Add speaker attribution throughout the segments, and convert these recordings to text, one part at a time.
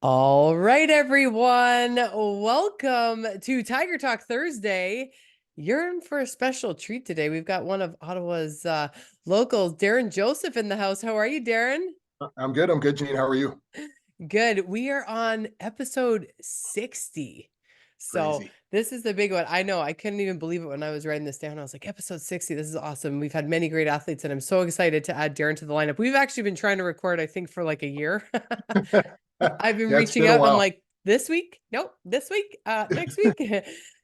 Speaker 1: All right, everyone. Welcome to Tiger Talk Thursday. You're in for a special treat today. We've got one of Ottawa's locals, Darren Joseph, in the house. How are you, Darren?
Speaker 2: I'm good. I'm good, Janine. How are you?
Speaker 1: Good. We are on episode 60. So
Speaker 2: Crazy.
Speaker 1: this is the big one. I know. I couldn't even believe it when I was writing this down. I was like, episode 60. This is awesome. We've had many great athletes, and I'm so excited to add Darren to the lineup. We've actually been trying to record, I think, for like a year. I've been
Speaker 2: Yeah, it's
Speaker 1: reaching
Speaker 2: been a
Speaker 1: out and I'm
Speaker 2: while.
Speaker 1: like, this week? Nope, this week, next week.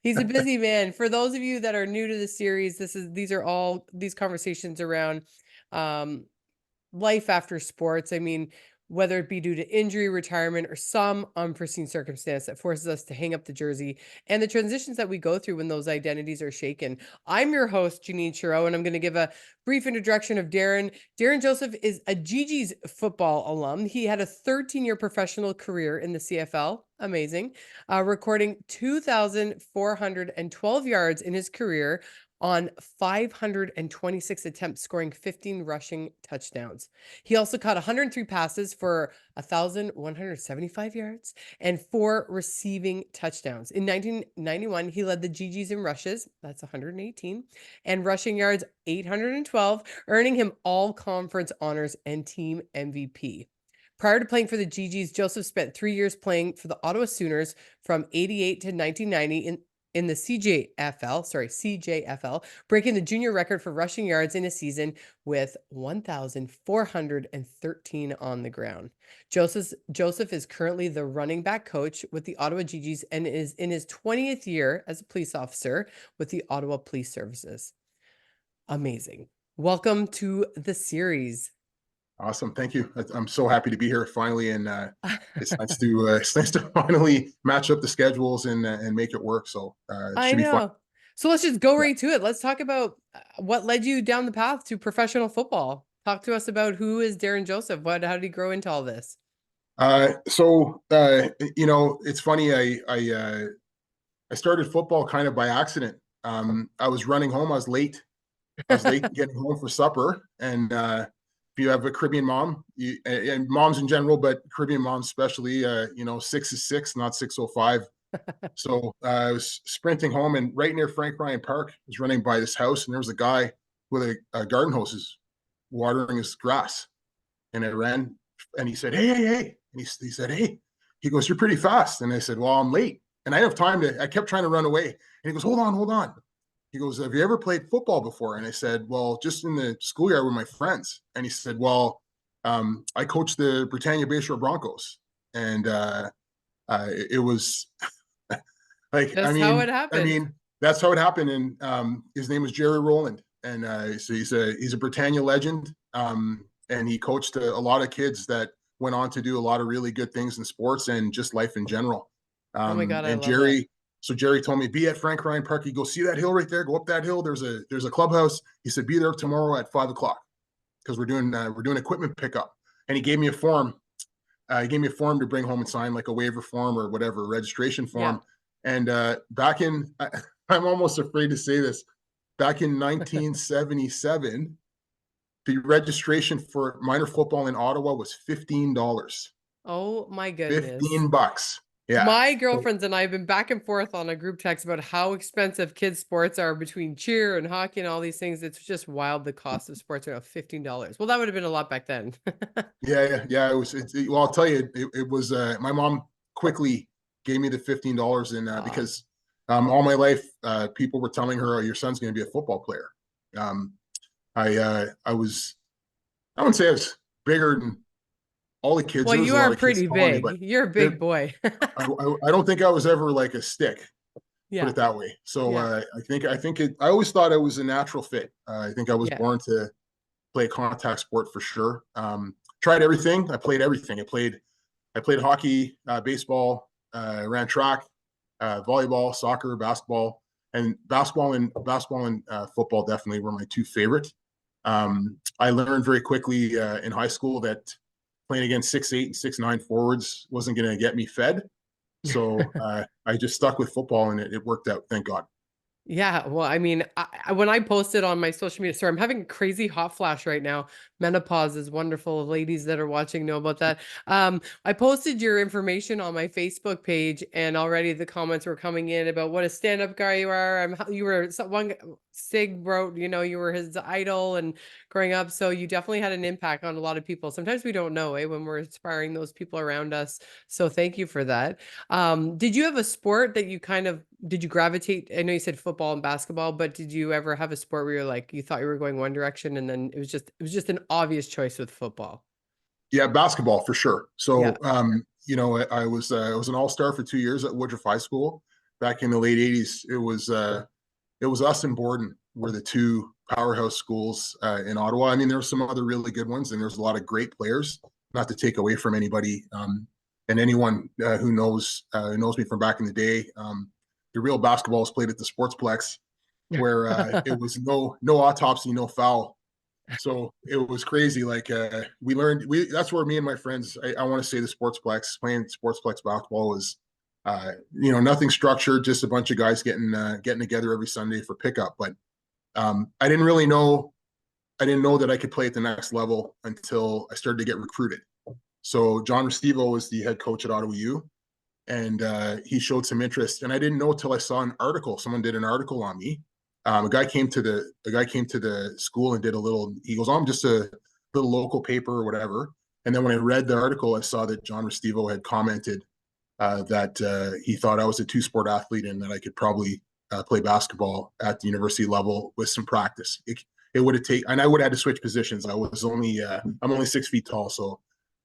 Speaker 1: He's a busy man. For those of you that are new to the series, these are all these conversations around um life after sports. I mean, whether it be due to injury, retirement, or some unforeseen circumstance that forces us to hang up the jersey and the transitions that we go through when those identities are shaken. I'm your host, Janine Charron, and I'm going to give a brief introduction of Darren. Darren Joseph is a Gee Gees football alum. He had a 13-year professional career in the CFL. Amazing. Recording 2,412 yards in his career on 526 attempts, scoring 15 rushing touchdowns. He also caught 103 passes for 1,175 yards and 4 receiving touchdowns. In 1991, he led the Gee Gees in rushes, that's 118, and rushing yards 812, earning him all conference honors and team MVP. Prior to playing for the Gee Gees, Joseph spent 3 years playing for the Ottawa Sooners from 88 to 1990 in the CJFL, breaking the junior record for rushing yards in a season with 1,413 on the ground. Joseph is currently the running back coach with the Ottawa Gee Gees and is in his 20th year as a police officer with the Ottawa Police Services. Amazing. Welcome to the series.
Speaker 2: Awesome. Thank you. I'm so happy to be here finally, and it's nice to finally match up the schedules and make it work. So it
Speaker 1: I
Speaker 2: should be fun.
Speaker 1: know. So let's just go
Speaker 2: Yeah.
Speaker 1: right to it. Let's talk about what led you down the path to professional football. Talk to us about who is Darren Joseph. How did he grow into all this?
Speaker 2: It's funny. I started football kind of by accident. I was running home. I was late. I was late getting home for supper, and if you have a Caribbean mom, and moms in general, but Caribbean moms especially, 6 is 6, not 6:05. So I was sprinting home, and right near Frank Ryan Park, I was running by this house, and there was a guy with a garden hoses watering his grass. And I ran, and he said, "Hey, hey, hey!" And he said, "Hey," he goes, "You're pretty fast." And I said, "Well, I'm late." And I didn't have time to. I kept trying to run away, and he goes, "Hold on, hold on." He goes, "Have you ever played football before?" And I said, "Well, just in the schoolyard with my friends." And he said, "Well, I coached the Britannia Bayshore Broncos," and it was like,
Speaker 1: Just how it happened.
Speaker 2: that's how it happened. And his name was Jerry Rowland, and so he's a Britannia legend, and he coached a lot of kids that went on to do a lot of really good things in sports and just life in general.
Speaker 1: Oh my God, I
Speaker 2: And
Speaker 1: love it.
Speaker 2: Jerry told me, be at Frank Ryan Park. You go see that hill right there. Go up that hill. There's a clubhouse. He said, be there tomorrow at 5 o'clock because we're doing equipment pickup. And he gave me a form. He gave me a form to bring home and sign, like a waiver form or whatever, registration
Speaker 1: Yeah.
Speaker 2: form. And I'm almost afraid to say this, back in 1977, the registration for minor football in Ottawa was $15.
Speaker 1: Oh my goodness.
Speaker 2: $15. Yeah.
Speaker 1: My
Speaker 2: So,
Speaker 1: girlfriends and I have been back and forth on a group text about how expensive kids' sports are between cheer and hockey and all these things. It's just wild. The cost of sports are now $15. Well, that would have been a lot back then.
Speaker 2: yeah. Well, I'll tell you, it was, my mom quickly gave me the $15, and
Speaker 1: Ah,
Speaker 2: because all my life, people were telling her, oh, your son's going to be a football player. Um, I was, I wouldn't say I was bigger than all the kids.
Speaker 1: well,
Speaker 2: There was
Speaker 1: you
Speaker 2: a lot
Speaker 1: are
Speaker 2: of kids
Speaker 1: pretty
Speaker 2: calling me, but
Speaker 1: big. You're a big
Speaker 2: there,
Speaker 1: boy.
Speaker 2: I don't think I was ever like a stick, put
Speaker 1: Yeah.
Speaker 2: it that way. So
Speaker 1: Yeah.
Speaker 2: I always thought I was a natural fit. I think I was
Speaker 1: Yeah.
Speaker 2: born to play a contact sport for sure. Tried everything. I played everything. I played hockey, baseball, ran track, volleyball, soccer, basketball, and football definitely were my two favorite. I learned very quickly in high school that playing against 6'8" and 6'9" forwards wasn't going to get me fed. So I just stuck with football, and it worked out. Thank God.
Speaker 1: Yeah, well, I mean, when I posted on my social media, sorry, I'm having a crazy hot flash right now. Menopause is wonderful. Ladies that are watching know about that. I posted your information on my Facebook page, and already the comments were coming in about what a stand-up guy you are. You were one Sig wrote, you were his idol and growing up, so you definitely had an impact on a lot of people. Sometimes we don't know, when we're inspiring those people around us. So thank you for that. Did you have a sport that did you gravitate? I know you said football and basketball, but did you ever have a sport where you're like, you thought you were going one direction and then it was just an obvious choice with football?
Speaker 2: Yeah, basketball for sure.
Speaker 1: Yeah.
Speaker 2: So, I was an all-star for 2 years at Woodruff High School back in the late '80s. It was us and Borden were the two powerhouse schools in Ottawa. I mean, there were some other really good ones, and there's a lot of great players. Not to take away from anybody, and anyone who knows me from back in the day. The real basketball was played at the Sportsplex, where it was no autopsy, no foul. So it was crazy. Like that's where me and my friends, I want to say the Sportsplex, playing Sportsplex basketball was nothing structured, just a bunch of guys getting together every Sunday for pickup. But I didn't really know, I didn't know that I could play at the next level until I started to get recruited. So John Restivo was the head coach at Ottawa U, and he showed some interest. And I didn't know till I saw an article. Someone did an article on me. A guy came to the school and did a little. He goes, "I'm just a little local paper or whatever." And then when I read the article, I saw that John Restivo had commented that he thought I was a two-sport athlete and that I could probably play basketball at the university level with some practice. It would have taken, and I would have had to switch positions. I'm only 6 feet tall, so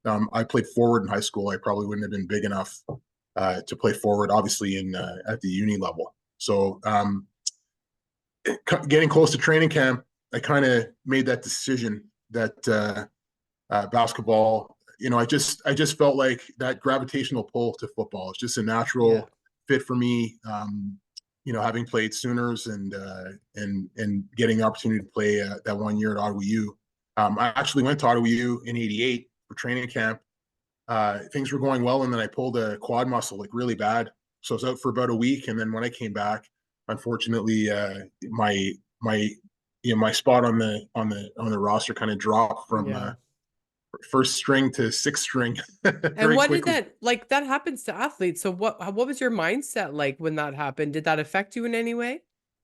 Speaker 2: I played forward in high school. I probably wouldn't have been big enough to play forward, obviously, at the uni level. So getting close to training camp, I kind of made that decision that basketball, I just felt like that gravitational pull to football. It's just a natural fit for me. Having played Sooners and getting the opportunity to play that 1 year at Ottawa U. I actually went to Ottawa U in '88 for training camp. Things were going well, and then I pulled a quad muscle like really bad. So I was out for about a week, and then when I came back, unfortunately, my spot on the roster kind of dropped from first string to sixth string
Speaker 1: And
Speaker 2: very
Speaker 1: what did
Speaker 2: quickly.
Speaker 1: that happens to athletes. So what was your mindset like when that happened? Did that affect you in any way?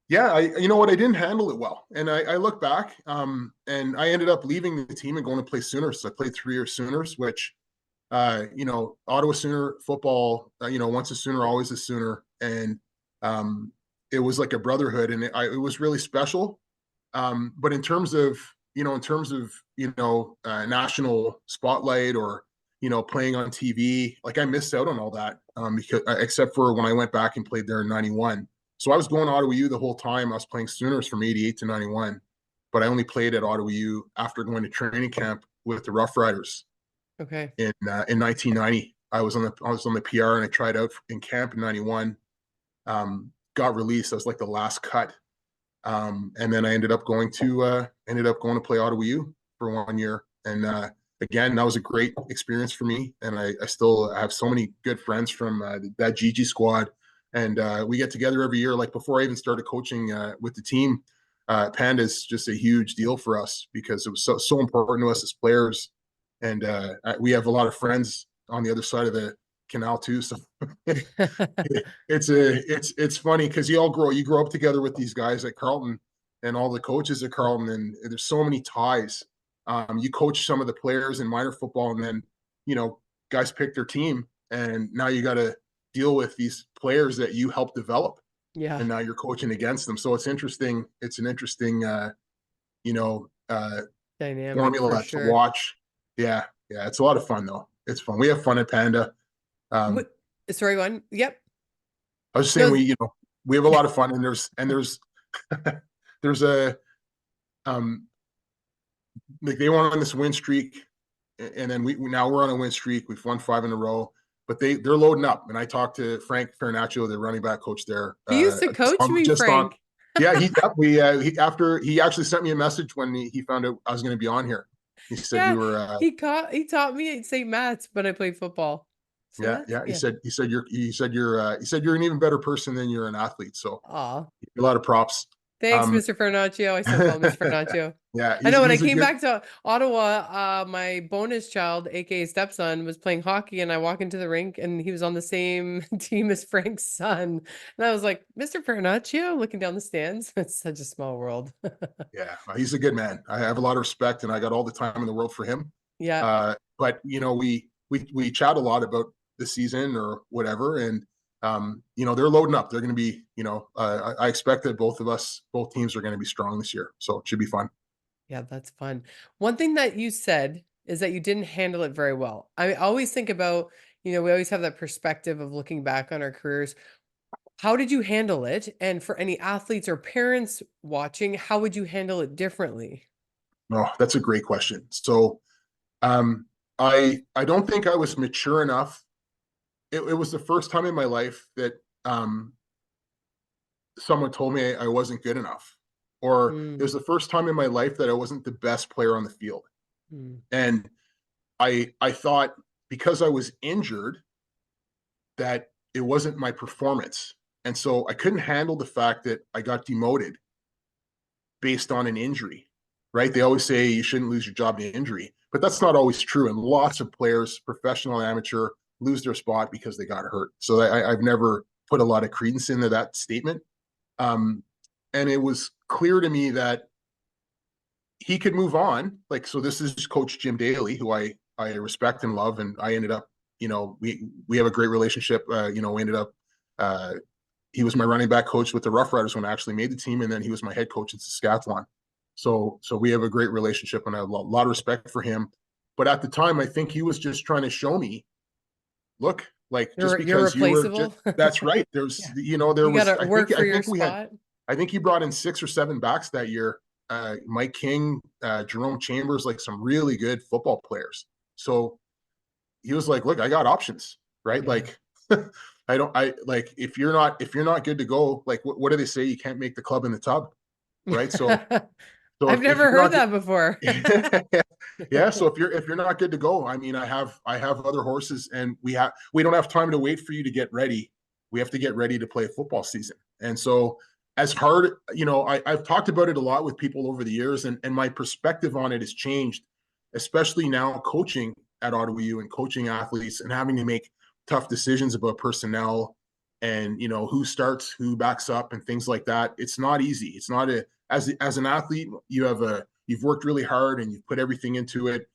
Speaker 2: Yeah, you know what? I didn't handle it well, and I look back, and I ended up leaving the team and going to play Sooners. So I played 3 years Sooners, which Ottawa Sooner football. Once a Sooner, always a Sooner, and it was like a brotherhood, and it was really special. But in terms of national spotlight or playing on TV, like I missed out on all that because except for when I went back and played there in '91. So I was going to Ottawa U the whole time. I was playing Sooners from '88 to '91, but I only played at Ottawa U after going to training camp with the Rough Riders
Speaker 1: Okay.
Speaker 2: in 1990. I was on the PR and I tried out in camp in '91. Got released. I was like the last cut. And then I ended up going to play Ottawa U for 1 year. And again, that was a great experience for me. And I still have so many good friends from that Gee Gees squad. And we get together every year. Like before I even started coaching with the team, Panda is just a huge deal for us because it was so important to us as players. And we have a lot of friends on the other side of the canal too. So it's funny because you grow up together with these guys at Carleton and all the coaches at Carleton, and there's so many ties. You coach some of the players in minor football, and then guys pick their team, and now you got to deal with these players that you help develop,
Speaker 1: Yeah.
Speaker 2: and now you're coaching against them. So it's interesting. It's an interesting, you know, uh,
Speaker 1: Dynamic for
Speaker 2: formula to
Speaker 1: sure.
Speaker 2: watch. Yeah, yeah, it's a lot of fun though. It's fun. We have fun at Panda. Um,
Speaker 1: What sorry, one. Yep.
Speaker 2: I was just saying
Speaker 1: No.
Speaker 2: we have a lot of fun, and there's there's a um like they went on this win streak, and then now we're on a win streak. We've won 5 in a row, but they're loading up. And I talked to Frank Farinaccio, the running back coach there,
Speaker 1: He used to coach me,
Speaker 2: just on.
Speaker 1: Frank.
Speaker 2: Yeah, he actually sent me a message when he found out I was going to be on here. He said we
Speaker 1: Yeah,
Speaker 2: were
Speaker 1: he taught me at St. Matt's when I played football. So
Speaker 2: Yeah,
Speaker 1: that's
Speaker 2: yeah. He
Speaker 1: yeah.
Speaker 2: said you're an even better person than you're an athlete. So
Speaker 1: Aw.
Speaker 2: a lot of props.
Speaker 1: Thanks,
Speaker 2: Um,
Speaker 1: Mr. Fernaccio. I still call him Mr. Fernaccio.
Speaker 2: yeah,
Speaker 1: I know when I
Speaker 2: he's a
Speaker 1: came
Speaker 2: good.
Speaker 1: back to Ottawa, my bonus child, aka stepson, was playing hockey, and I walk into the rink, and he was on the same team as Frank's son, and I was like, "Mr. Fernaccio," looking down the stands. It's such a small world.
Speaker 2: Yeah, he's a good man. I have a lot of respect, and I got all the time in the world for him.
Speaker 1: Yeah,
Speaker 2: But we chat a lot about the season or whatever, and they're loading up. They're going to be, I expect that both teams are going to be strong this year, so it should be fun.
Speaker 1: yeah, that's fun. One thing that you said is that you didn't handle it very well. I always think about, we always have that perspective of looking back on our careers. How did you handle it? And for any athletes or parents watching, how would you handle it differently?
Speaker 2: Oh, that's a great question. So, um, I don't think I was mature enough. It was the first time in my life that someone told me I wasn't good enough, or it
Speaker 1: Mm,
Speaker 2: was the first time in my life that I wasn't the best player on the field.
Speaker 1: mm,
Speaker 2: And I thought because I was injured that it wasn't my performance. And so I couldn't handle the fact that I got demoted based on an injury, right? They always say you shouldn't lose your job to injury, but that's not always true. And lots of players, professional and amateur, lose their spot because they got hurt. So I've never put a lot of credence into that statement. And it was clear to me that he could move on. Like, so this is Coach Jim Daly, who I respect and love, and I ended up, we have a great relationship. We ended up he was my running back coach with the Rough Riders when I actually made the team, and then he was my head coach in Saskatchewan. So we have a great relationship, and I have a lot of respect for him. But at the time, I think he was just trying to show me, look, like just
Speaker 1: you're
Speaker 2: because you were just
Speaker 1: replaceable.
Speaker 2: that's right. There's
Speaker 1: Yeah.
Speaker 2: there
Speaker 1: You got
Speaker 2: was
Speaker 1: to work for your spot.
Speaker 2: I think he brought in 6 or 7 backs that year. Mike King, Jerome Chambers, like some really good football players. So he was like, look, I got options, right?
Speaker 1: Yeah.
Speaker 2: Like I like if you're not good to go, like what do they say? You can't make the club in the tub, right? So
Speaker 1: I've
Speaker 2: if
Speaker 1: never
Speaker 2: you're
Speaker 1: heard
Speaker 2: not
Speaker 1: that before.
Speaker 2: yeah, so if you're not good to go, I mean, I have other horses, and we don't have time to wait for you to get ready. We have to get ready to play a football season. And so as hard, I've talked about it a lot with people over the years, and my perspective on it has changed, especially now coaching at Ottawa U and coaching athletes and having to make tough decisions about personnel and who starts, who backs up, and things like that. It's not easy. It's not as an athlete, you've worked really hard and you've put everything into it.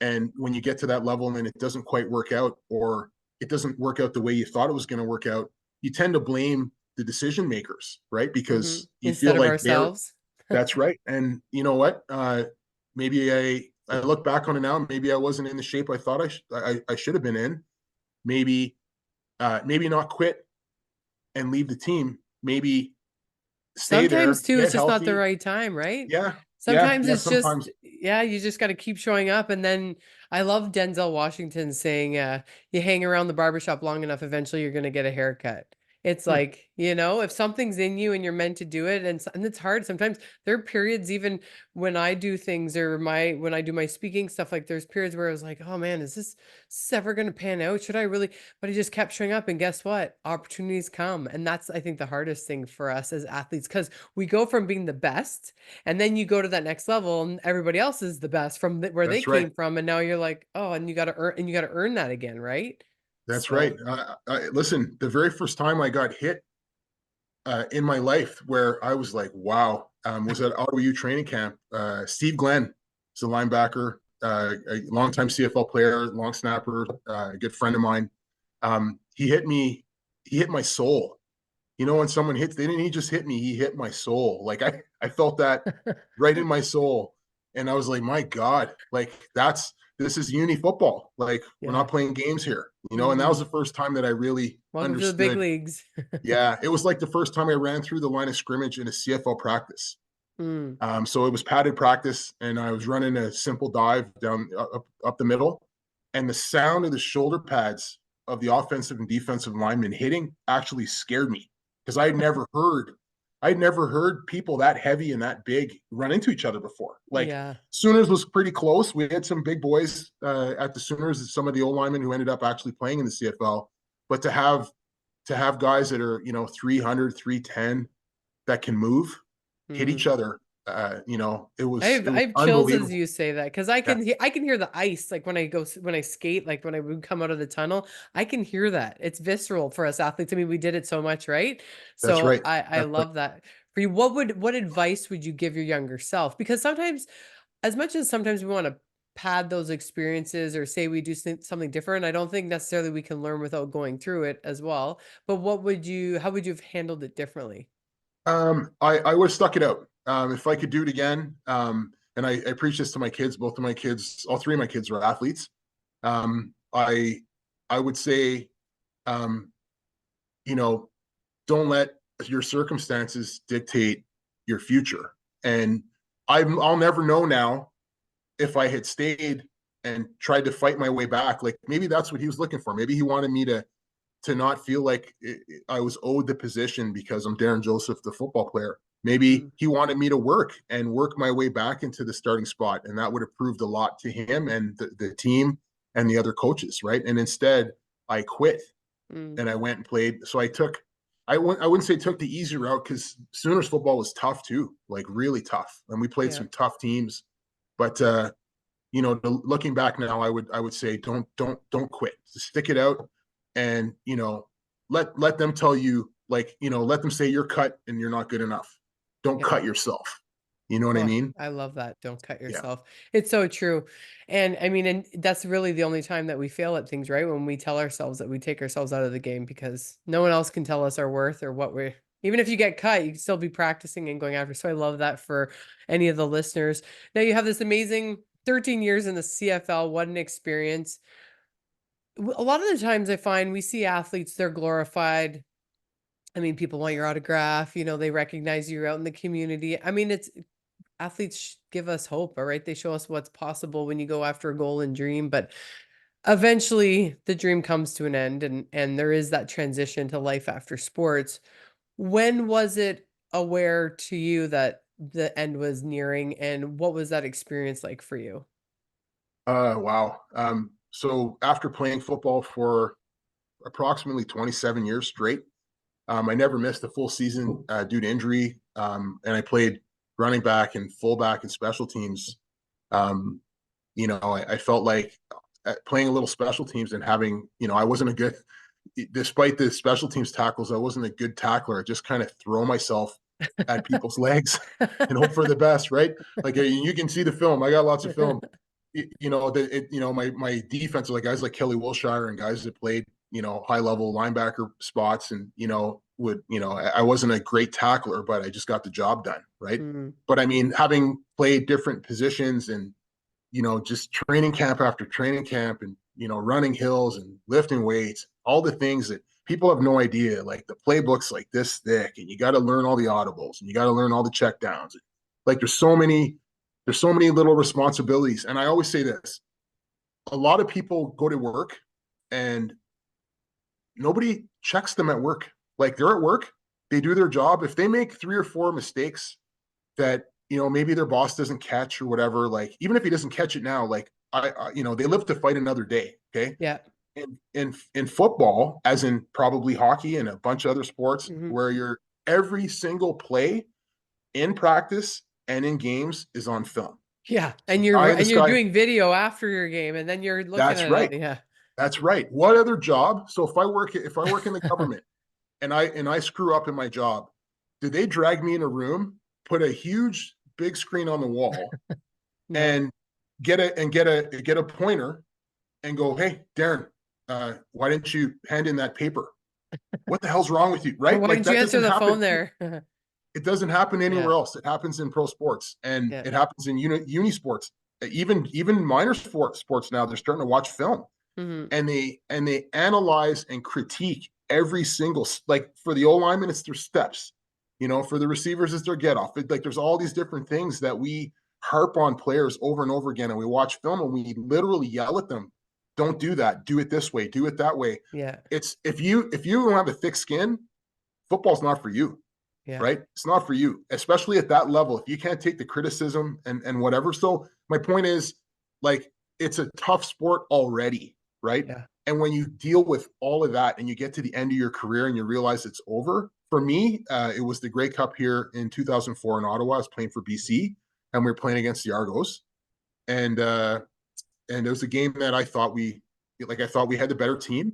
Speaker 2: And when you get to that level and it doesn't quite work out, or it doesn't work out the way you thought it was going to work out, you tend to blame the decision makers, right? Because you feel
Speaker 1: Instead of
Speaker 2: like
Speaker 1: ourselves.
Speaker 2: that's right. And you know what? Maybe I look back on it now. Maybe I wasn't in the shape I thought I should have been in. Maybe not quit and leave the team. Maybe stay
Speaker 1: Sometimes
Speaker 2: there,
Speaker 1: too,
Speaker 2: get
Speaker 1: it's just not the
Speaker 2: healthy.
Speaker 1: right time, right?
Speaker 2: Yeah, yeah,
Speaker 1: Sometimes
Speaker 2: yeah.
Speaker 1: it's just,
Speaker 2: Sometimes
Speaker 1: yeah, you just got to keep showing up. And then I love Denzel Washington saying, you hang around the barbershop long enough, eventually you're going to get a haircut. It's like, if something's in you and you're meant to do it, and it's hard. Sometimes there are periods, even when I do things or when I do my speaking stuff, like there's periods where I was like, oh man, is this ever going to pan out? Should I really? But I just kept showing up, and guess what? Opportunities come. And that's, I think, the hardest thing for us as athletes, because we go from being the best, and then you go to that next level and everybody else is the best from where they
Speaker 2: that's right.
Speaker 1: came from. And now you're like, oh, and you got to earn that again. Right.
Speaker 2: That's right.
Speaker 1: So,
Speaker 2: Listen, the very first time I got hit in my life, where I was like, "Wow," was at Ottawa U training camp. Steve Glenn is a linebacker, a longtime CFL player, long snapper, a good friend of mine. He hit me. He hit my soul. When someone hits, they didn't. He just hit me. He hit my soul. Like I felt that right in my soul, and I was like, "My God!" Like this is uni football. Like we're
Speaker 1: yeah.
Speaker 2: not playing games here, And that
Speaker 1: Hmm.
Speaker 2: was the first time that I really
Speaker 1: Welcome to the big
Speaker 2: understood.
Speaker 1: leagues.
Speaker 2: Yeah, it was like the first time I ran through the line of scrimmage in a CFL practice.
Speaker 1: Mm.
Speaker 2: So it was padded practice, and I was running a simple dive down up the middle, and the sound of the shoulder pads of the offensive and defensive linemen hitting actually scared me because I had never heard I'd never heard people that heavy and that big run into each other before. Like
Speaker 1: Yeah.
Speaker 2: Sooners was pretty close. We had some big boys at the Sooners, some of the old linemen who ended up actually playing in the CFL. But to have guys that are, 300, 310 that can move, hit each
Speaker 1: Mm.
Speaker 2: other, it
Speaker 1: I
Speaker 2: was
Speaker 1: have, I have chills as
Speaker 2: unbelievable.
Speaker 1: you say that, because I can hear the ice, like when when I skate, like when I would come out of the tunnel, I can hear that. It's visceral for us athletes. I mean, we did it so much, right?
Speaker 2: That's
Speaker 1: So
Speaker 2: right.
Speaker 1: I
Speaker 2: That's right.
Speaker 1: love that. For you, what advice would you give your younger self? Because sometimes, as much as sometimes we want to pad those experiences or say we do something different, I don't think necessarily we can learn without going through it as well. But how would you have handled it differently?
Speaker 2: I would have stuck it out. If I could do it again, and I preach this to my kids, both of my kids, all three of my kids were athletes. Um, I I would say, um, you know, don't let your circumstances dictate your future. And I'll never know now if I had stayed and tried to fight my way back. Like maybe that's what he was looking for. Maybe he wanted me to not feel like I was owed the position because I'm Darren Joseph, the football player. Maybe
Speaker 1: Mm,
Speaker 2: he wanted me to work my way back into the starting spot. And that would have proved a lot to him and the team and the other coaches, right? And instead, I quit
Speaker 1: mm,
Speaker 2: and I went and played. So I wouldn't say took the easy route because Sooners football was tough too, like really tough. And we played
Speaker 1: yeah.
Speaker 2: some tough teams. But looking back now, I would say don't quit. Just stick it out, and let them tell you, like, let them say you're cut and you're not good enough. Don't
Speaker 1: Yeah.
Speaker 2: cut yourself. You know what I
Speaker 1: Oh,
Speaker 2: mean?
Speaker 1: I love that. Don't cut
Speaker 2: Yeah,
Speaker 1: yourself. It's so true. And I mean, and that's really the only time that we fail at things, right? When we tell ourselves that we take ourselves out of the game, because no one else can tell us our worth or what we're, even if you get cut, you can still be practicing and going after. So I love that for any of the listeners. Now you have this amazing 13 years in the CFL. What an experience. A lot of the times I find we see athletes, they're glorified. I mean, people want your autograph, they recognize you out in the community. I mean, athletes give us hope, all right? They show us what's possible when you go after a goal and dream, but eventually the dream comes to an end, and there is that transition to life after sports. When was it aware to you that the end was nearing, and what was that experience like for you?
Speaker 2: wow. So after playing football for approximately 27 years straight, I never missed a full season due to injury, and I played running back and fullback and special teams. um, I felt like playing a little special teams and having, I wasn't a good, despite the special teams tackles, I wasn't a good tackler. I just kind of throw myself at people's legs and hope for the best, right? Like you can see the film. I got lots of film. My defense, like guys like Kelly Wilshire and guys that played, high level linebacker spots, and I wasn't a great tackler, but I just got the job done, right?
Speaker 1: Mm,
Speaker 2: But I mean, having played different positions and just training camp after training camp and, running hills and lifting weights, all the things that people have no idea. Like the playbook's like this thick and you got to learn all the audibles and you got to learn all the check downs. Like there's so many little responsibilities. And I always say this, a lot of people go to work and nobody checks them at work. Like they're at work, they do their job. If they make 3 or 4 mistakes that maybe their boss doesn't catch or whatever, like even if he doesn't catch it now, like they live to fight another day. Okay.
Speaker 1: yeah.
Speaker 2: In football, as in probably hockey and a bunch of other sports,
Speaker 1: Hmm.
Speaker 2: where you're every single play in practice and in games is on film.
Speaker 1: Yeah.
Speaker 2: So the guy in the
Speaker 1: And you're
Speaker 2: sky,
Speaker 1: doing video after your game, and then you're looking
Speaker 2: that's
Speaker 1: at it.
Speaker 2: right.
Speaker 1: Yeah.
Speaker 2: That's right. What other job? So if I work in the government and I screw up in my job, do they drag me in a room, put a huge big screen on the wall,
Speaker 1: No.
Speaker 2: and get a pointer and go, hey, Darren, why didn't you hand in that paper? What the hell's wrong with you?
Speaker 1: Or
Speaker 2: Right?
Speaker 1: why
Speaker 2: Like
Speaker 1: didn't you
Speaker 2: that
Speaker 1: answer
Speaker 2: doesn't
Speaker 1: the
Speaker 2: happen.
Speaker 1: phone there?
Speaker 2: It doesn't happen
Speaker 1: Yeah.
Speaker 2: anywhere else. It happens in pro sports and
Speaker 1: Yeah.
Speaker 2: it happens in uni sports. Even minor sports now, they're starting to watch film
Speaker 1: Hmm.
Speaker 2: and they analyze and critique every single, like for the O lineman, it's their steps. For the receivers, it's their get off. Like there's all these different things that we harp on players over and over again, and we watch film and we literally yell at them. Don't do that. Do it this way. Do it that way.
Speaker 1: Yeah.
Speaker 2: It's if you don't have a thick skin, football's not for you.
Speaker 1: Yeah.
Speaker 2: right? It's not for you, especially at that level. If you can't take the criticism and whatever. So my point is, like, it's a tough sport already, right?
Speaker 1: Yeah.
Speaker 2: And when you deal with all of that and you get to the end of your career and you realize it's over, for me, it was the Grey Cup here in 2004 in Ottawa. I was playing for BC and we were playing against the Argos. And it was a game that I thought we had the better team.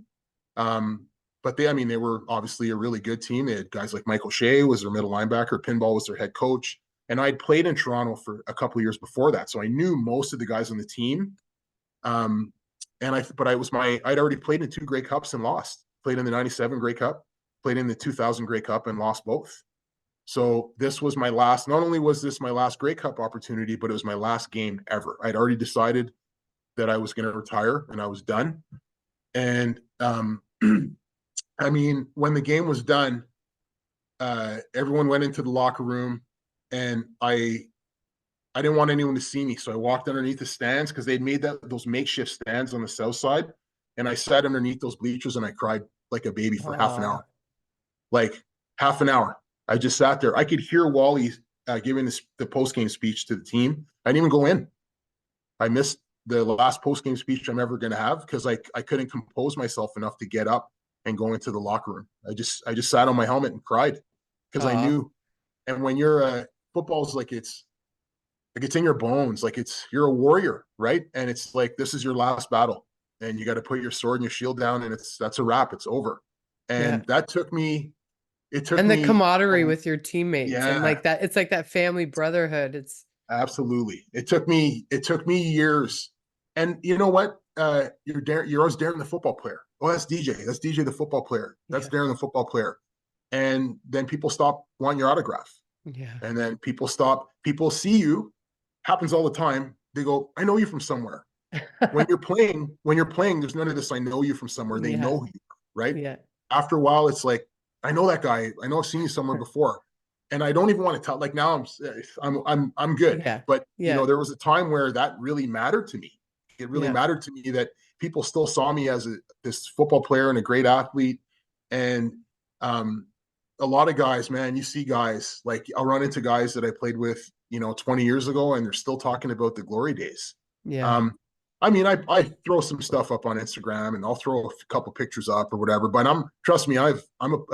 Speaker 2: But they were obviously a really good team. They had guys like Michael Shea was their middle linebacker, Pinball was their head coach. And I'd played in Toronto for a couple of years before that. So I knew most of the guys on the team. I'd already played in 2 Grey Cups and lost. Played in the 97 Grey Cup, played in the 2000 Grey Cup and lost both. So this was my last, not only was this my last Grey Cup opportunity, but it was my last game ever. I'd already decided that I was going to retire and I was done. And when the game was done, everyone went into the locker room and I didn't want anyone to see me. So I walked underneath the stands because they'd made those makeshift stands on the south side. And I sat underneath those bleachers and I cried like a baby for half an hour. Like half an hour. I just sat there. I could hear Wally giving the post-game speech to the team. I didn't even go in. I missed the last post-game speech I'm ever going to have because I couldn't compose myself enough to get up and go into the locker room. I just sat on my helmet and cried because I knew. And when you're football's like it's in your bones, like you're a warrior, right? And it's like this is your last battle, and you got to put your sword and your shield down, and that's a wrap. It's over. And that took me. It took
Speaker 1: and
Speaker 2: me
Speaker 1: the camaraderie with your teteammates and
Speaker 2: yeah,
Speaker 1: that it's like that family brotherhood. It's
Speaker 2: absolutely. It took me years. And you know what? You're always Darren the football player. Oh, that's DJ. That's DJ the football player. That's Darren the football player. And then people stop wanting your autograph.
Speaker 1: Yeah.
Speaker 2: And then people see you. Happens all the time. They go, I know you from somewhere. When you're playing, there's none of this. I know you from somewhere. They know who you are, right?
Speaker 1: Yeah.
Speaker 2: After a while, it's like, I know that guy. I know I've seen you somewhere before. And I don't even want to tell. Like now, I'm good.
Speaker 1: Yeah.
Speaker 2: But there was a time where that really mattered to me. It really mattered to me that people still saw me as this football player and a great athlete. And a lot of guys, man, you see guys like I'll run into guys that I played with, 20 years ago, and they're still talking about the glory days.
Speaker 1: Yeah.
Speaker 2: I throw some stuff up on Instagram and I'll throw a couple pictures up or whatever, but trust me, I've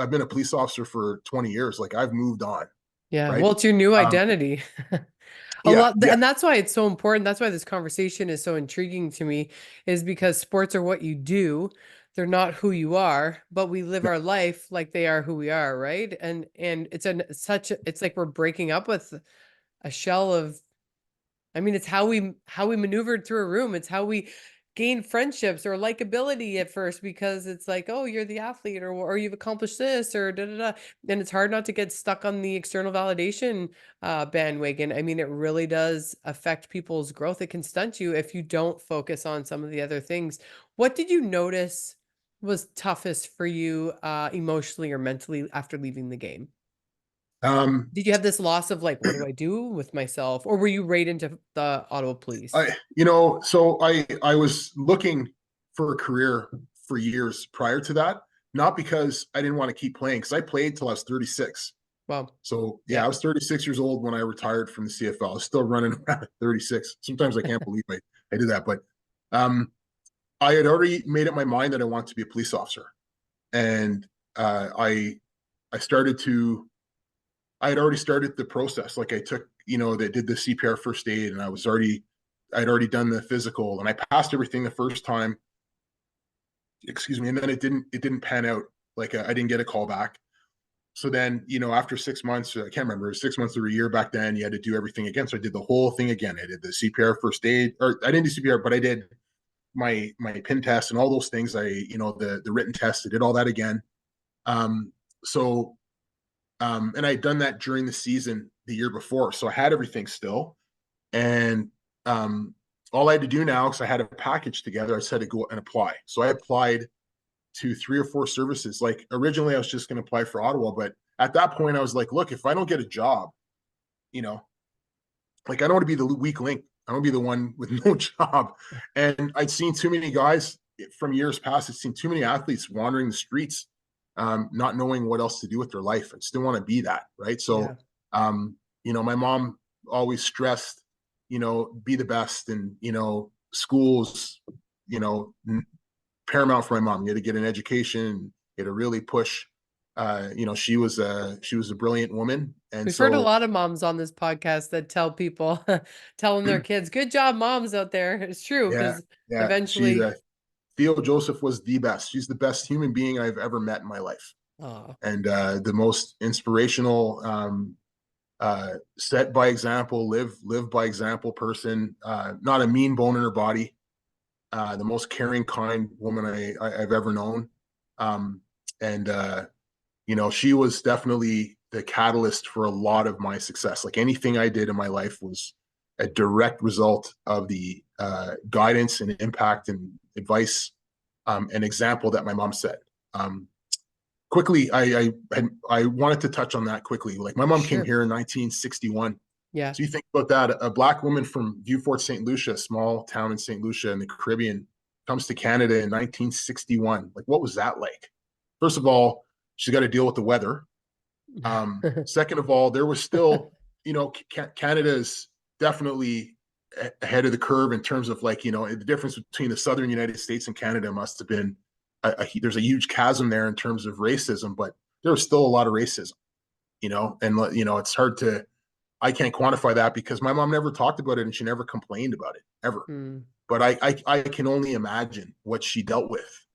Speaker 2: been a police officer for 20 years. Like I've moved on.
Speaker 1: Yeah.
Speaker 2: Right?
Speaker 1: Well, it's your new identity. And that's why it's so important. That's why this conversation is so intriguing to me, is because sports are what you do. They're not who you are, but we live our life like they are who we are. Right. And it's like we're breaking up with a shell of, it's how we maneuvered through a room. It's how we gain friendships or likability at first, because it's like, oh, you're the athlete, or you've accomplished this, or da da da. And it's hard not to get stuck on the external validation bandwagon. It really does affect people's growth. It can stunt you if you don't focus on some of the other things. What did you notice was toughest for you emotionally or mentally after leaving the game? Did you have this loss of like, what do I do with myself? Or were you right into the Ottawa Police?
Speaker 2: So I was looking for a career for years prior to that, not because I didn't want to keep playing, because I played till I was 36.
Speaker 1: Wow.
Speaker 2: So I was 36 years old when I retired from the CFL. I was still running around at 36. Sometimes I can't believe I did that, but I had already made up my mind that I wanted to be a police officer. And I had already started the process. Like I took, they did the CPR first aid, and I'd already done the physical, and I passed everything the first time. Excuse me. And then it didn't pan out. Like I didn't get a call back. So then, after 6 months, I can't remember, 6 months or a year back then, you had to do everything again. So I did the whole thing again. I did the CPR first aid, or I didn't do CPR, but I did my pin test and all those things. The written test, I did all that again. And I'd done that during the season the year before. So I had everything still. And all I had to do now, because I had a package together, I said to go and apply. So I applied to 3 or 4 services. Like originally I was just going to apply for Ottawa, but at that point I was like, look, if I don't get a job, like I don't want to be the weak link. I don't want to be the one with no job. And I'd seen too many guys from years past. I'd seen too many athletes wandering the streets not knowing what else to do with their life. I just didn't want to be that, right? So, my mom always stressed, be the best, and, schools, paramount for my mom. You had to get an education, you had to really push. She was a brilliant woman. And
Speaker 1: we've heard a lot of moms on this podcast that tell people, telling their kids, good job, moms out there. It's true. Because eventually
Speaker 2: Theo Joseph was the best. She's the best human being I've ever met in my life. And the most inspirational, set by example, live by example person, not a mean bone in her body, the most caring, kind woman I've ever known. She was definitely the catalyst for a lot of my success. Like anything I did in my life was a direct result of the guidance and impact and advice and example that my mom set. Quickly, I wanted to touch on that quickly. Like my mom came here in 1961.
Speaker 1: Yeah.
Speaker 2: So you think about that, a Black woman from Vieux Fort, St. Lucia, a small town in St. Lucia in the Caribbean, comes to Canada in 1961. Like, what was that like? First of all, she's got to deal with the weather. Second of all, there was still, Canada is definitely ahead of the curve in terms of like, the difference between the Southern United States and Canada must have been, there's a huge chasm there in terms of racism, but there was still a lot of racism, it's hard to, I can't quantify that because my mom never talked about it and she never complained about it ever. But I can only imagine what she dealt with.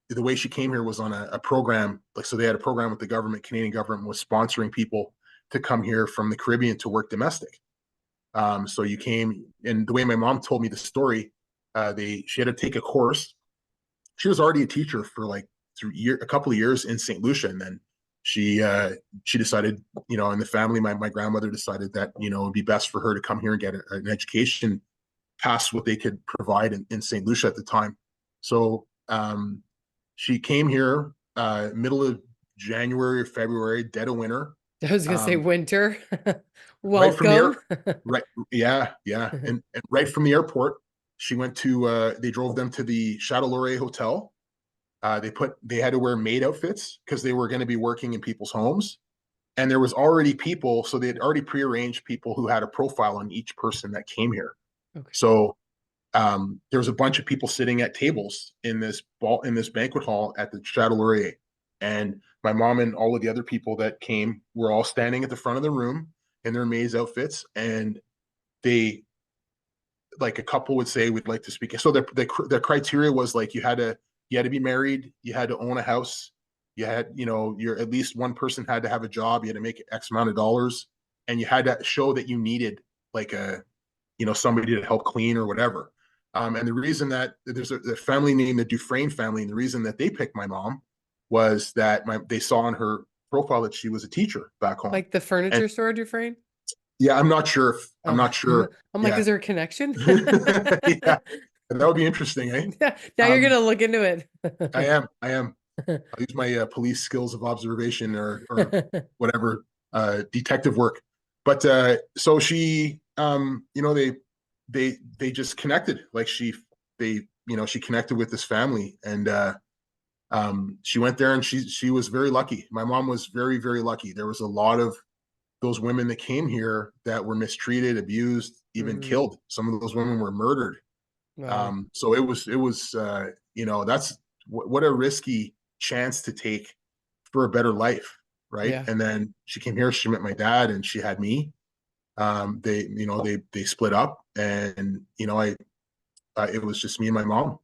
Speaker 2: The way she came here was on a program, like, so they had a program with the government, Canadian government was sponsoring people to come here from the Caribbean to work domestic. So you came, and the way my mom told me the story, she had to take a course. She was already a teacher for like a couple of years in St. Lucia. And then she decided, in the family, my grandmother decided that, it would be best for her to come here and get an education past what they could provide in St. Lucia at the time. So she came here middle of January or February, dead of winter.
Speaker 1: I was going to say winter.
Speaker 2: Welcome.
Speaker 1: Right
Speaker 2: from and right from the airport, she went to, they drove them to the Chateau Laurier Hotel. They had to wear maid outfits because they were going to be working in people's homes. And there was already people, so they had already prearranged people who had a profile on each person that came here. Okay. So there was a bunch of people sitting at tables in this banquet hall at the Chateau Laurier. And my mom and all of the other people that came were all standing at the front of the room in their maid's outfits. And they, like a couple would say, we'd like to speak. So the criteria was like, you had to be married, you had to own a house, you had, at least one person had to have a job, you had to make X amount of dollars, and you had to show that you needed like somebody to help clean or whatever. And the reason that there's a family named the Dufresne family, and the reason that they picked my mom was that they saw on her profile that she was a teacher back home.
Speaker 1: Like the furniture store Dufresne?
Speaker 2: Yeah, I'm not sure. I'm like,
Speaker 1: is there a connection?
Speaker 2: Yeah. That would be interesting, eh?
Speaker 1: Now you're gonna look into it.
Speaker 2: I am. I'll use my police skills of observation or whatever, detective work. But so she, they just connected. Like she connected with this family, and she went there, and she was very lucky. My mom was very, very lucky. There was a lot of those women that came here that were mistreated, abused, even killed. Some of those women were murdered. Wow. So it was, that's what a risky chance to take for a better life. Right. Yeah. And then she came here, she met my dad, and she had me. They split up, and, it was just me and my mom.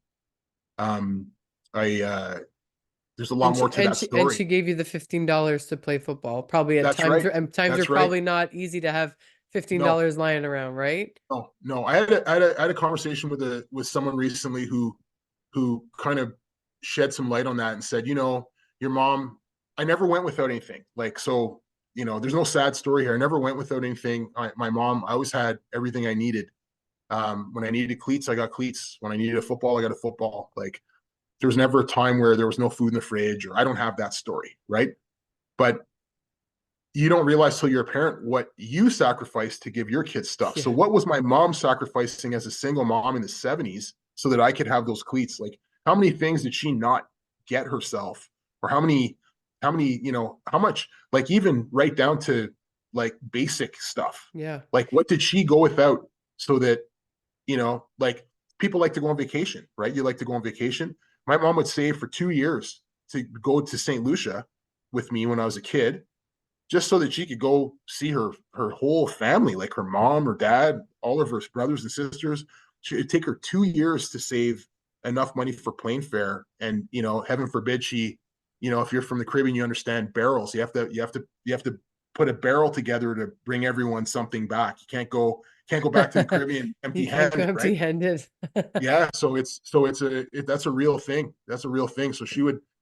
Speaker 2: There's a lot more to that story.
Speaker 1: And she gave you the $15 to play football. Probably at times, right. And times are probably not easy to have $15 lying around, right?
Speaker 2: No. I had a conversation with someone recently who kind of shed some light on that and said, your mom, I never went without anything. Like, so, there's no sad story here. I never went without anything. My mom, I always had everything I needed. When I needed cleats, I got cleats. When I needed a football, I got a football. Like, there was never a time where there was no food in the fridge, or I don't have that story, right? But you don't realize till you're a parent what you sacrificed to give your kids stuff. Yeah. So what was my mom sacrificing as a single mom in the 70s so that I could have those cleats? Like, how many things did she not get herself, or how many, how much, like even right down to like basic stuff.
Speaker 1: Yeah.
Speaker 2: Like what did she go without so that, like people like to go on vacation, right? You like to go on vacation. My mom would save for 2 years to go to St. Lucia with me when I was a kid, just so that she could go see her whole family, like her mom, her dad, all of her brothers and sisters. It'd take her 2 years to save enough money for plane fare. And heaven forbid she, if you're from the Caribbean, you understand barrels. You have to put a barrel together to bring everyone something back. You can't go back to the Caribbean
Speaker 1: You can't go
Speaker 2: empty-handed, right?
Speaker 1: empty-handed.
Speaker 2: Yeah, so that's a real thing. That's a real thing. So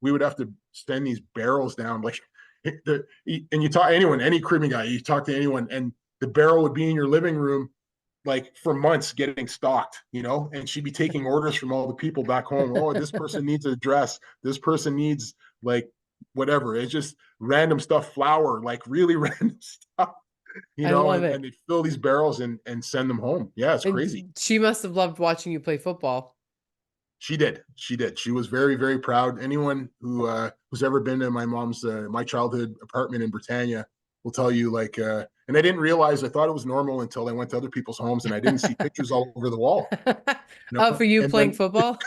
Speaker 2: we would have to send these barrels down, like and you talk anyone, any Caribbean guy, you talk to anyone, and the barrel would be in your living room like for months getting stocked, and she'd be taking orders from all the people back home. Oh, this person needs a dress. This person needs like whatever. It's just random stuff, flour, like really random stuff,
Speaker 1: I love
Speaker 2: and
Speaker 1: it.
Speaker 2: they fill these barrels and send them home. Yeah, it's crazy.
Speaker 1: And she must have loved watching you play football.
Speaker 2: She did. She did. She was very, very proud. Anyone who's ever been to my mom's my childhood apartment in Britannia will tell you, like, and I didn't realize. I thought it was normal until I went to other people's homes and I didn't see pictures all over the wall.
Speaker 1: Oh, for you
Speaker 2: And
Speaker 1: playing
Speaker 2: then
Speaker 1: football?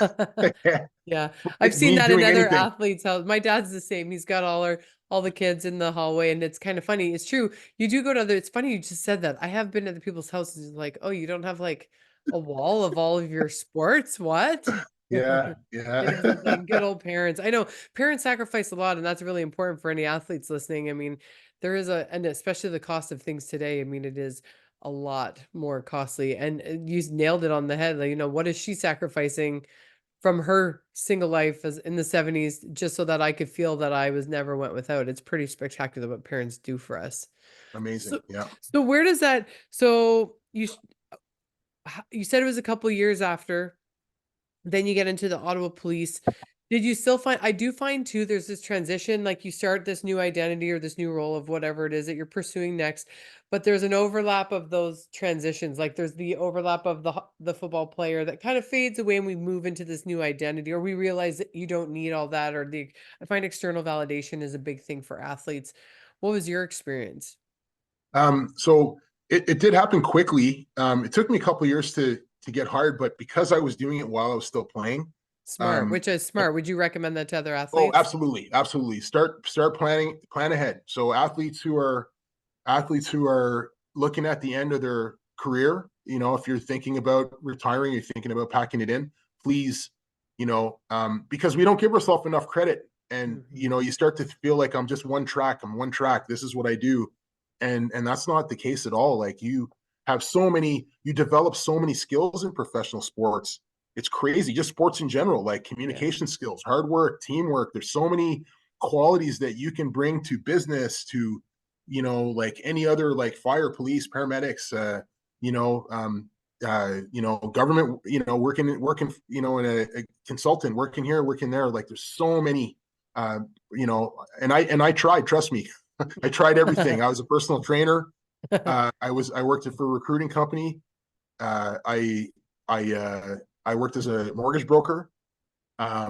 Speaker 1: Yeah. I've seen
Speaker 2: me
Speaker 1: that in
Speaker 2: doing
Speaker 1: other
Speaker 2: anything.
Speaker 1: athletes' house. My dad's the same. He's got all the kids in the hallway, and it's kind of funny. It's true. You do go to other, it's funny you just said that. I have been at the people's houses like, oh, you don't have like a wall of all of your sports? What?
Speaker 2: Yeah,
Speaker 1: It is a
Speaker 2: yeah.
Speaker 1: thing. Good old parents. I know parents sacrifice a lot, and that's really important for any athletes listening. I mean, there is and especially the cost of things today. I mean, it is a lot more costly. And you nailed it on the head. Like, what is she sacrificing from her single life as in the 70s just so that I could feel that I was never went without? It's pretty spectacular what parents do for us.
Speaker 2: Amazing.
Speaker 1: So,
Speaker 2: Yeah.
Speaker 1: so where does that? So you said it was a couple years after. Then you get into the Ottawa Police. Did you still find I do find too there's this transition, like you start this new identity or this new role of whatever it is that you're pursuing next, but there's an overlap of those transitions. Like there's the overlap of the football player that kind of fades away and we move into this new identity, or we realize that you don't need all that, or I find external validation is a big thing for athletes. What was your experience?
Speaker 2: So it did happen quickly. It took me a couple of years to get hired, but because I was doing it while I was still playing,
Speaker 1: Smart, which is smart. Would you recommend that to other
Speaker 2: oh,
Speaker 1: athletes?
Speaker 2: absolutely, absolutely. Start plan ahead. So athletes who are looking at the end of their career, if you're thinking about retiring, you're thinking about packing it in, please, because we don't give ourselves enough credit, and
Speaker 1: Mhm.
Speaker 2: you start to feel like I'm just one track. I'm one track. This is what I do, and that's not the case at all. Like you develop so many skills in professional sports. It's crazy, just sports in general, like
Speaker 1: Yeah.
Speaker 2: communication skills, hard work, teamwork. There's so many qualities that you can bring to business, to like any other, like fire, police, paramedics, government, working, in a consultant, working here, working there. Like there's so many, and I tried, trust me, I tried everything. I was a personal trainer. I worked for a recruiting company. Uh, I, I worked as a mortgage broker. I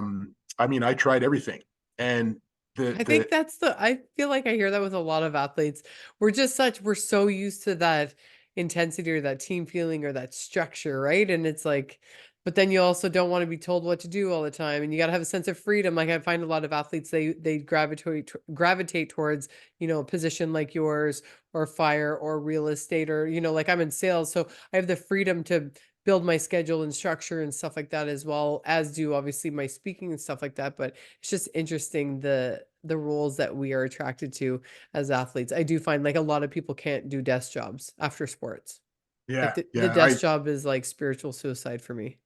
Speaker 2: mean, I tried everything, and
Speaker 1: I
Speaker 2: the
Speaker 1: think I feel like I hear that with a lot of athletes. We're so used to that intensity or that team feeling or that structure, right? And it's like, but then you also don't want to be told what to do all the time. And you got to have a sense of freedom. Like I find a lot of athletes, they gravitate towards, a position like yours or fire or real estate, or, like I'm in sales. So I have the freedom to build my schedule and structure and stuff like that, as well as do obviously my speaking and stuff like that. But it's just interesting the roles that we are attracted to as athletes. I do find like a lot of people can't do desk jobs after sports. Like
Speaker 2: yeah,
Speaker 1: the
Speaker 2: yeah.
Speaker 1: desk job is like spiritual suicide for me.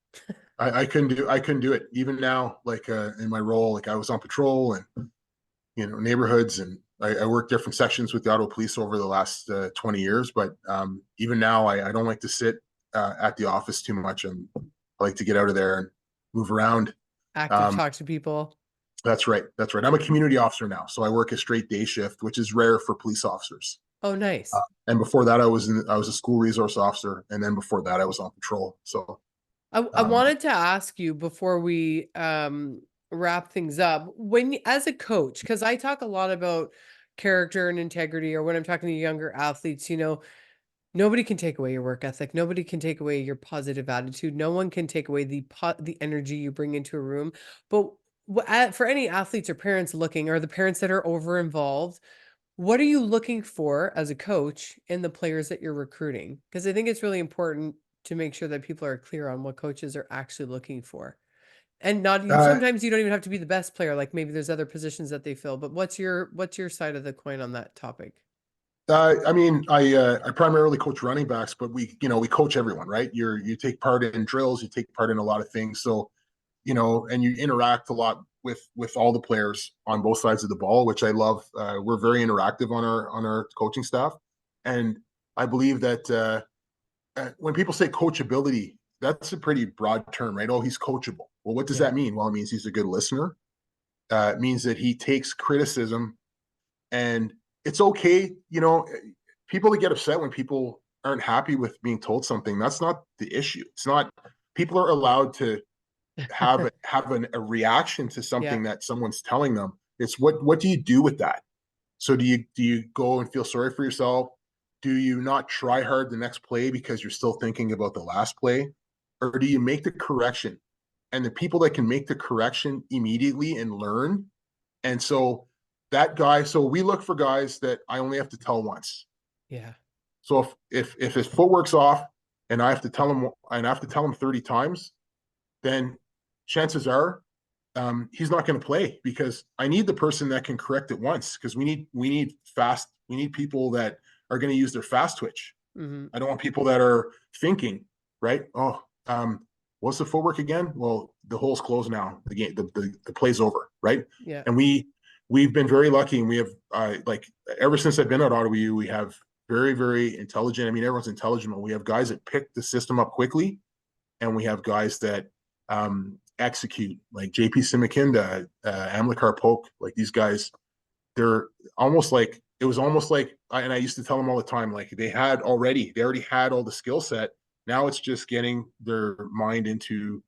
Speaker 2: I couldn't do it even now. Like in my role, like I was on patrol and neighborhoods, and I worked different sections with the Ottawa Police over the last 20 years. But even now, I don't like to sit at the office too much, and I like to get out of there and move around.
Speaker 1: Active,
Speaker 2: Um,
Speaker 1: talk to people.
Speaker 2: that's right. That's right. I'm a community officer now, so I work a straight day shift, which is rare for police officers.
Speaker 1: Oh,
Speaker 2: Uh,
Speaker 1: nice.
Speaker 2: and before that, I was a school resource officer, and then before that, I was on patrol. So
Speaker 1: I wanted to ask you before we wrap things up, as a coach, because I talk a lot about character and integrity, or when I'm talking to younger athletes, nobody can take away your work ethic. Nobody can take away your positive attitude. No one can take away the energy you bring into a room. But for any athletes or parents looking, or the parents that are over involved, what are you looking for as a coach in the players that you're recruiting? Because I think it's really important to make sure that people are clear on what coaches are actually looking for. And sometimes you don't even have to be the best player. Like maybe there's other positions that they fill, but what's your side of the coin on that topic?
Speaker 2: I mean, I primarily coach running backs, but we coach everyone, right? You take part in drills, you take part in a lot of things. So, and you interact a lot with all the players on both sides of the ball, which I love. We're very interactive on our coaching staff, and I believe that when people say coachability, that's a pretty broad term, right? Oh, he's coachable. Well, what does that mean? Well, it means he's a good listener. It means that he takes criticism, and it's okay. People that get upset when people aren't happy with being told something, that's not the issue. It's not, people are allowed to have a reaction to something that someone's telling them. It's what do you do with that? So do you go and feel sorry for yourself? Do you not try hard the next play because you're still thinking about the last play? Or do you make the correction? And the people that can make the correction immediately and learn. And so we look for guys that I only have to tell once.
Speaker 1: Yeah.
Speaker 2: So if his footwork's off and I have to tell him 30 times, then chances are he's not going to play, because I need the person that can correct it once, because we need people that are going to use their fast twitch.
Speaker 1: Mm-hmm.
Speaker 2: I don't want people that are thinking, right? Oh, what's the footwork again? Well, the hole's closed now. The game, the play's over, right?
Speaker 1: Yeah.
Speaker 2: And we've been very lucky, and we have ever since I've been at Ottawa U, we have very, very intelligent. I mean, everyone's intelligent, but we have guys that pick the system up quickly, and we have guys that execute, like JP Simikinda, Amilcar Polk. Like these guys, they're almost like, it was almost like, and I used to tell them all the time, like they already had all the skill set. Now it's just getting their mind into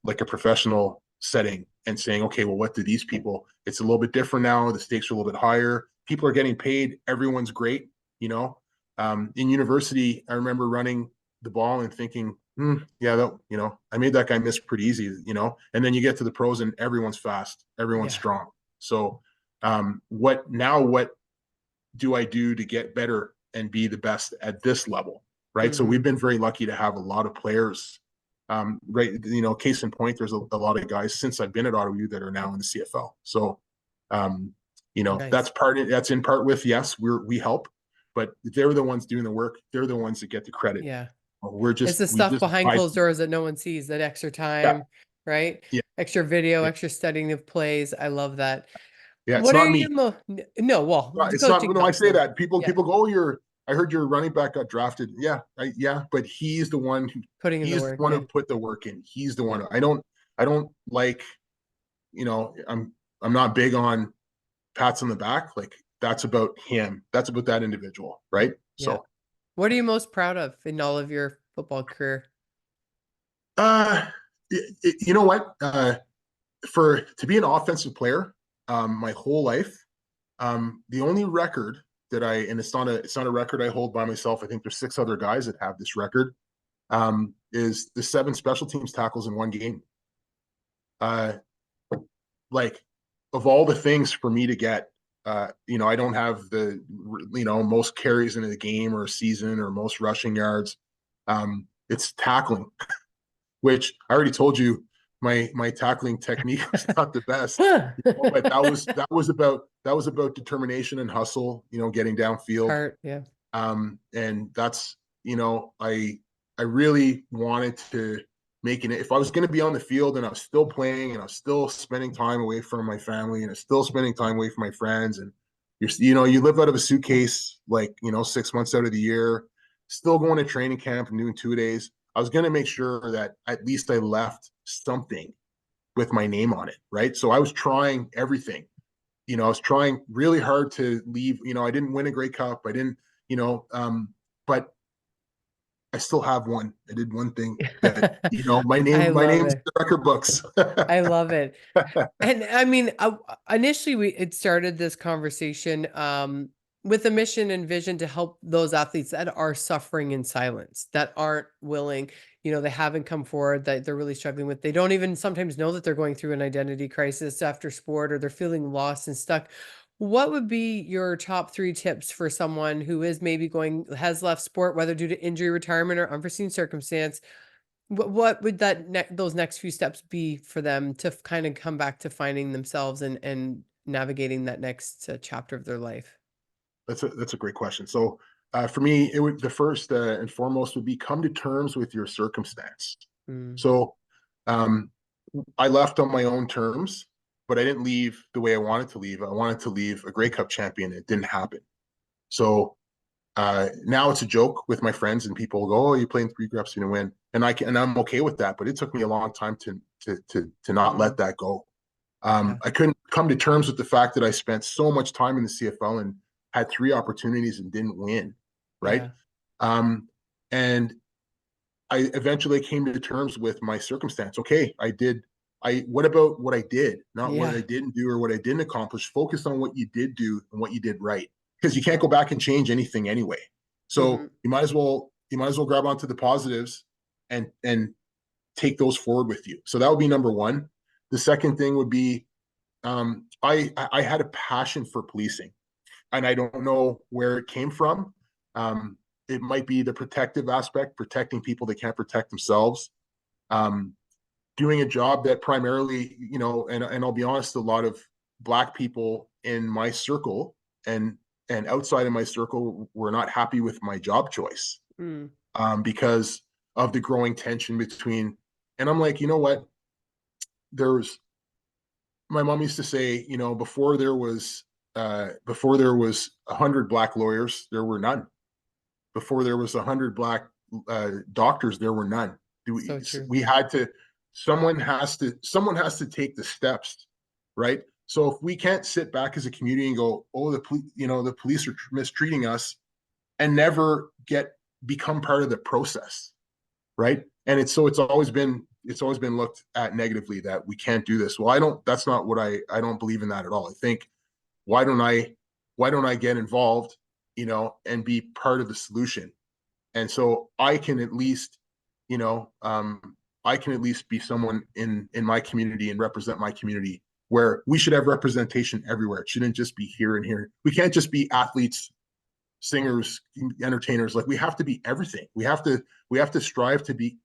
Speaker 2: like a professional setting and saying, okay, well, what do these people? It's a little bit different now. The stakes are a little bit higher. People are getting paid. Everyone's great. In university, I remember running the ball and thinking, yeah, I made that guy miss pretty easy, and then you get to the pros and everyone's fast, everyone's strong. So what do I do to get better and be the best at this level? Right. Mm-hmm. So we've been very lucky to have a lot of players. Right. Case in point, there's a lot of guys since I've been at Ottawa U that are now in the CFL. So, nice. That's in part with, yes, we help, but they're the ones doing the work. They're the ones that get the credit.
Speaker 1: Yeah.
Speaker 2: It's
Speaker 1: the stuff behind closed doors that no one sees, that extra time, right? Yeah. Extra video, extra studying of plays. I love that.
Speaker 2: Yeah. It's not me.
Speaker 1: No, well,
Speaker 2: it's not. No, I say that people go, oh, I heard your running back got drafted. Yeah. But he's the one who who put the work in. He's the one. I don't like, I'm not big on pats on the back. Like that's about him. That's about that individual. Right. Yeah. So
Speaker 1: what are you most proud of in all of your football career?
Speaker 2: You know what? To be an offensive player, my whole life, the only record that and it's not a record I hold by myself. I think there's 6 other guys that have this record, is the 7 special teams tackles in one game. Like of all the things for me to get, I don't have the, most carries in the game or a season or most rushing yards. It's tackling, which I already told you my tackling technique was not the best, but that was about determination and hustle, getting downfield.
Speaker 1: Yeah.
Speaker 2: And that's, I really wanted to make it. If I was going to be on the field and I was still playing and I was still spending time away from my family and I was still spending time away from my friends, and you live out of a suitcase, 6 months out of the year, still going to training camp and doing 2-days. I was going to make sure that at least I left something with my name on it. Right. So I was trying everything, I was trying really hard to leave, I didn't win a Grey Cup. I didn't, but I still have one. I did one thing that,
Speaker 1: I
Speaker 2: my
Speaker 1: love
Speaker 2: name's in
Speaker 1: it.
Speaker 2: the record books.
Speaker 1: I love it. And I mean, initially it started this conversation with a mission and vision to help those athletes that are suffering in silence, that aren't willing, they haven't come forward, that they're really struggling with. They don't even sometimes know that they're going through an identity crisis after sport, or they're feeling lost and stuck. What would be your top 3 tips for someone who is maybe has left sport, whether due to injury, retirement, or unforeseen circumstance? What would those next few steps be for them to kind of come back to finding themselves and navigating that next chapter of their life?
Speaker 2: That's a great question. So for me, the first and foremost would be come to terms with your circumstance.
Speaker 1: Mm,
Speaker 2: So um, I left on my own terms, but I didn't leave the way I wanted to leave. I wanted to leave a Grey Cup champion. It didn't happen. So now it's a joke with my friends, and people go, "Oh, you played in 3 Grey Cups, you didn't win," and I'm okay with that. But it took me a long time to not let
Speaker 1: mm,
Speaker 2: that go.
Speaker 1: yeah,
Speaker 2: I couldn't come to terms with the fact that I spent so much time in the CFL and had 3 opportunities and didn't win, right?
Speaker 1: yeah,
Speaker 2: Um, and I eventually came to terms with my circumstance. Okay, I did. What about what I did, not what
Speaker 1: yeah.
Speaker 2: I didn't do or what I didn't accomplish? Focus on what you did do and what you did right, because you can't go back and change anything anyway. So
Speaker 1: Mhm.
Speaker 2: you might as well grab onto the positives and take those forward with you. So that would be number one. The second thing would be I had a passion for policing, and I don't know where it came from. Um, it might be the protective aspect, protecting people that can't protect themselves. Um, Doing a job that primarily, and I'll be honest, a lot of Black people in my circle and outside of my circle were not happy with my job choice,
Speaker 1: Mm,
Speaker 2: because of the growing tension between. And I'm like, you know what? There's My mom used to say, before there was 100 Black lawyers, there were none. Before there was 100 Black doctors, there were none.
Speaker 1: so true.
Speaker 2: We had to. Someone has to take the steps, right? So if we can't sit back as a community and go, oh, the police are mistreating us, and never become part of the process, right? And it's always been looked at negatively that we can't do this. Well, I don't. That's not what I don't believe in that at all. I think, why don't I get involved, and be part of the solution? And so I can at least, you know, I can at least be someone in my community and represent my community, where we should have representation everywhere. It shouldn't just be here and here. We can't just be athletes, singers, entertainers. Like, we have to be everything. We have to strive to be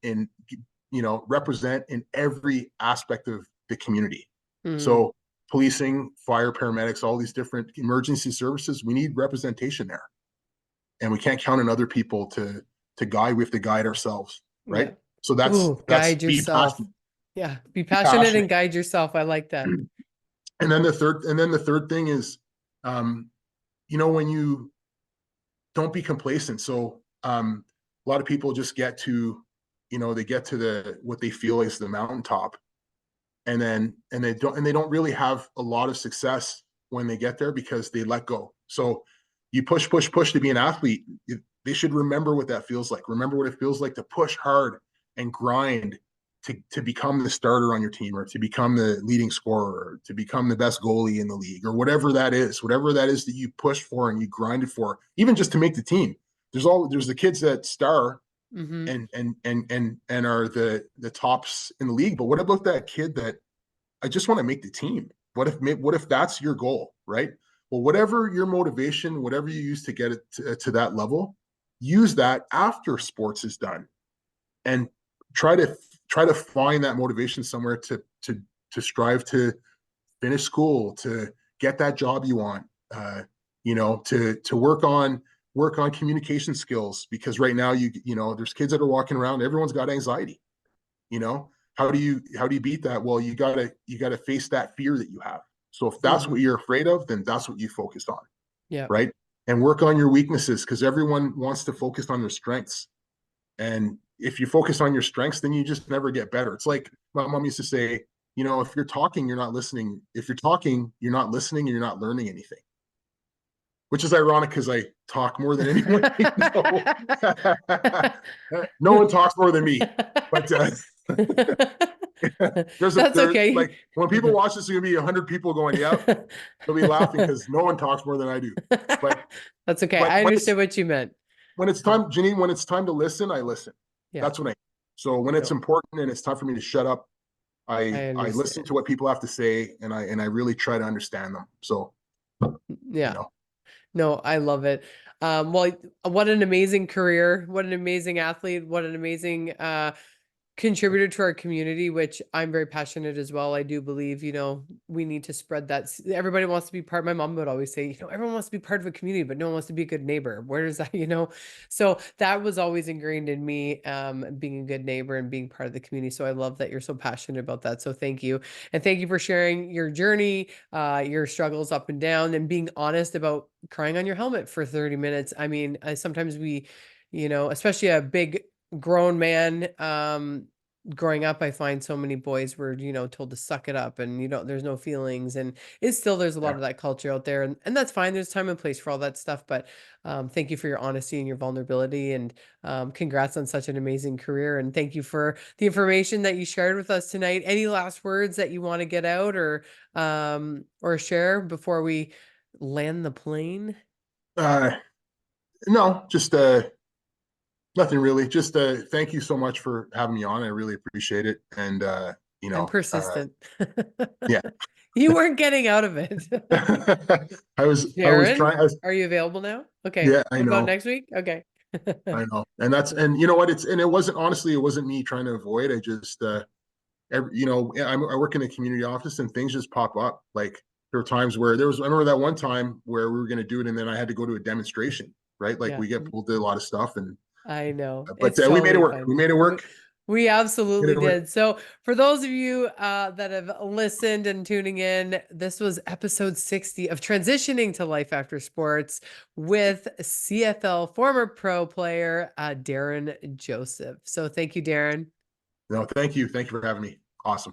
Speaker 2: represent in every aspect of the community.
Speaker 1: Mm,
Speaker 2: So policing, fire, paramedics, all these different emergency services, we need representation there, and we can't count on other people to guide. We have to guide ourselves,
Speaker 1: yeah.
Speaker 2: right? So that's
Speaker 1: Ooh,
Speaker 2: that's
Speaker 1: guide
Speaker 2: be
Speaker 1: yourself.
Speaker 2: passionate,
Speaker 1: Yeah, be
Speaker 2: be
Speaker 1: passionate and
Speaker 2: passionate.
Speaker 1: guide yourself. I like that.
Speaker 2: And then the third thing is, um, when you don't be complacent. So a lot of people just they get to the what they feel is the mountaintop, and they don't really have a lot of success when they get there, because they let go. So you push, push, push to be an athlete. They should remember what that feels like. Remember what it feels like to push hard and grind to become the starter on your team, or to become the leading scorer, or to become the best goalie in the league, or whatever that is that you pushed for and you grinded for, even just to make the team. There's the kids that star
Speaker 1: Hmm.
Speaker 2: and are the tops in the league. But what about that kid that, I just want to make the team? What if that's your goal, right? Well, whatever your motivation, whatever you use to get it to that level, use that after sports is done, and try to try to find that motivation somewhere to strive to finish school, to get that job you want, to work on communication skills, because right now there's kids that are walking around, everyone's got anxiety. you know how do you beat that? Well, you gotta face that fear that you have. So if that's what
Speaker 1: Hmm.
Speaker 2: you're afraid of, then that's what you focus on,
Speaker 1: Yeah.
Speaker 2: right? And work on your weaknesses, because everyone wants to focus on their strengths. And if you focus on your strengths, then you just never get better. It's like my mom used to say, if you're talking, you're not listening. If you're talking, you're not listening, and you're not learning anything. which is ironic because I talk more than anyone. No one talks more than me, but
Speaker 1: That's
Speaker 2: there's
Speaker 1: okay.
Speaker 2: like when people watch this, there's gonna be 100 people going, "Yep," they'll be laughing because no one talks more than I do. But
Speaker 1: That's okay.
Speaker 2: but
Speaker 1: I understood what you meant.
Speaker 2: when it's time, Janine, when it's time to listen, I listen.
Speaker 1: Yeah.
Speaker 2: That's when I. So when it's
Speaker 1: No,
Speaker 2: important and it's time for me to shut up,
Speaker 1: I
Speaker 2: I listen
Speaker 1: understand.
Speaker 2: to what people have to say, and I really try to understand them. So
Speaker 1: Yeah. No, I love it. Well, what an amazing career. What an amazing athlete. What an amazing contributor to our community, which I'm very passionate as well. I do believe, we need to spread that. Everybody wants to be part. My mom would always say, everyone wants to be part of a community, but no one wants to be a good neighbor. Where does that, So that was always ingrained in me, being a good neighbor and being part of the community. So I love that you're so passionate about that. So thank you. And thank you for sharing your journey, your struggles up and down, and being honest about crying on your helmet for 30 minutes. I mean, sometimes we, especially a big grown man, growing up, I find so many boys were, told to suck it up and, there's no feelings. And there's a lot
Speaker 2: yeah.
Speaker 1: of that culture out there. And that's fine. There's time and place for all that stuff. But thank you for your honesty and your vulnerability. And congrats on such an amazing career. And thank you for the information that you shared with us tonight. Any last words that you want to get out or share before we land the plane?
Speaker 2: No, just nothing really. Just thank you so much for having me on. I really appreciate it. And
Speaker 1: I'm persistent.
Speaker 2: yeah.
Speaker 1: You weren't getting out of it.
Speaker 2: I was
Speaker 1: Darren,
Speaker 2: trying.
Speaker 1: are you available now? Okay.
Speaker 2: Yeah, I
Speaker 1: What about
Speaker 2: know.
Speaker 1: next week? Okay.
Speaker 2: I know. And you know what? It wasn't, honestly, it wasn't me trying to avoid. I just, I work in a community office and things just pop up. Like there were times where I remember that one time where we were going to do it and then I had to go to a demonstration, right? Like
Speaker 1: Yeah,
Speaker 2: we get pulled to a lot of stuff
Speaker 1: I know.
Speaker 2: but
Speaker 1: It's
Speaker 2: we made it
Speaker 1: totally
Speaker 2: work. We
Speaker 1: fine.
Speaker 2: made it work.
Speaker 1: We
Speaker 2: Made
Speaker 1: absolutely
Speaker 2: it work.
Speaker 1: did. So, for those of you that have listened and tuning in, this was episode 60 of Transitioning to Life After Sports with CFL former pro player Darren Joseph. So, thank you, Darren.
Speaker 2: No, thank you. Thank you for having me. Awesome.